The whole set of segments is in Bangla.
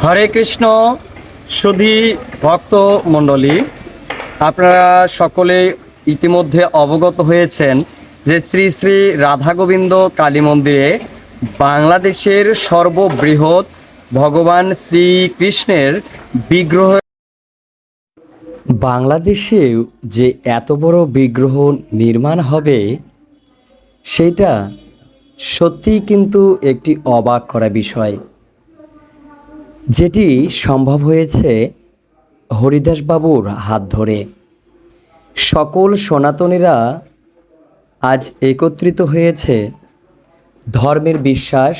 হরে কৃষ্ণ। সুধী ভক্ত মণ্ডলী, আপনারা সকলে ইতিমধ্যে অবগত হয়েছেন যে শ্রী শ্রী রাধা গোবিন্দ কালী মন্দিরে বাংলাদেশের সর্ববৃহৎ ভগবান শ্রীকৃষ্ণের বিগ্রহ। বাংলাদেশেও যে এত বড় বিগ্রহ নির্মাণ হবে সেটা সত্যিই কিন্তু একটি অবাক করা বিষয়, যেটি সম্ভব হয়েছে হরিদাসবাবুর হাত ধরে। সকল সনাতনীরা আজ একত্রিত হয়েছে ধর্মের বিশ্বাস,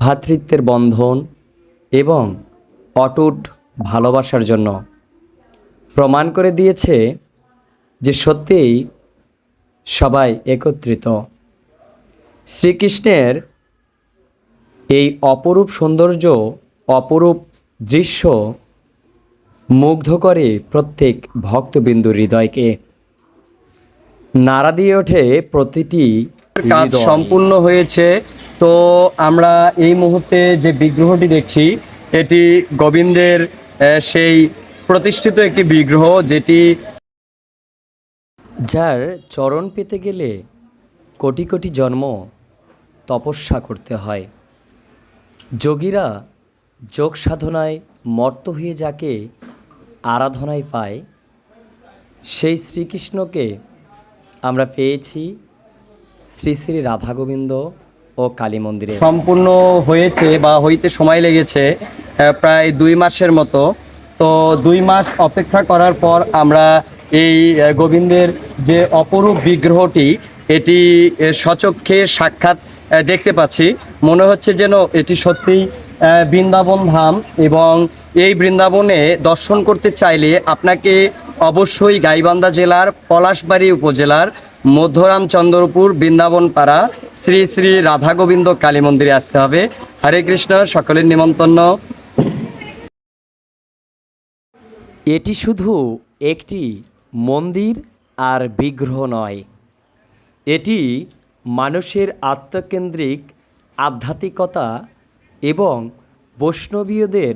ভ্রাতৃত্বের বন্ধন এবং অটুট ভালোবাসার জন্য। প্রমাণ করে দিয়েছে যে সত্যিই সবাই একত্রিত। শ্রীকৃষ্ণের এই অপরূপ সৌন্দর্য, অপরূপ দৃশ্য মুগ্ধ করে প্রত্যেক ভক্তবিন্দুর হৃদয়কে। নাড়া দিয়ে ওঠে প্রতিটি কাজ সম্পূর্ণ হয়েছে। তো আমরা এই মুহূর্তে যে বিগ্রহটি দেখছি এটি গোবিন্দের সেই প্রতিষ্ঠিত একটি বিগ্রহ, যেটি যার চরণ পেতে গেলে কোটি কোটি জন্ম তপস্যা করতে হয়। যোগীরা যোগ সাধনায় মত্ত হয়ে যাকে আরাধনায় পায়, সেই শ্রীকৃষ্ণকে আমরা পেয়েছি শ্রী শ্রী রাধা গোবিন্দ ও কালী মন্দিরে। সম্পূর্ণ হয়েছে বা হইতে সময় লেগেছে প্রায় 2 মাসের মতো। তো 2 মাস অপেক্ষা করার পর আমরা এই গোবিন্দের যে অপরূপ বিগ্রহটি এটি স্বচক্ষে সাক্ষাৎ দেখতে পাচ্ছি। মনে হচ্ছে যেন এটি সত্যিই বৃন্দাবন ধাম, এবং এই বৃন্দাবনে দর্শন করতে চাইলে আপনাকে অবশ্যই গাইবান্ধা জেলার পলাশবাড়ি উপজেলার মধ্যরামচন্দ্রপুর বৃন্দাবন পাড়া শ্রী শ্রী রাধা গোবিন্দ কালী মন্দিরে আসতে হবে। হরে কৃষ্ণ, সকলের নিমন্ত্রণ। এটি শুধু একটি মন্দির আর বিগ্রহ নয়, এটি মানুষের আত্মকেন্দ্রিক আধ্যাত্মিকতা এবং বৈষ্ণবীয়দের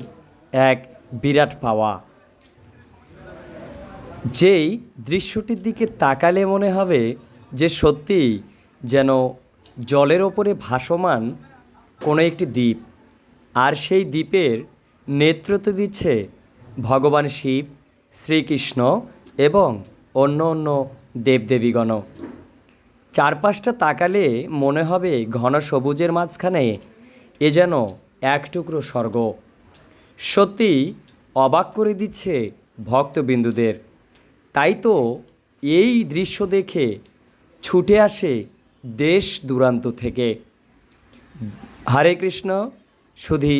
এক বিরাট পাওয়া। যেই দৃশ্যটির দিকে তাকালে মনে হবে যে সত্যিই যেন জলের ওপরে ভাসমান কোনো একটি দ্বীপ, আর সেই দ্বীপের নেতৃত্ব দিচ্ছে ভগবান শিব, শ্রীকৃষ্ণ এবং অন্য অন্য দেবদেবীগণ। চারপাশটা তাকালে মনে হবে ঘন সবুজের মাঝখানে এ যেন এক টুকরো স্বর্গ। সত্যি অবাক করে দিচ্ছে ভক্তবিন্দুদের। তাই তো এই দৃশ্য দেখে ছুটে আসে দেশ দূরান্ত থেকে। হরে কৃষ্ণ। সুধী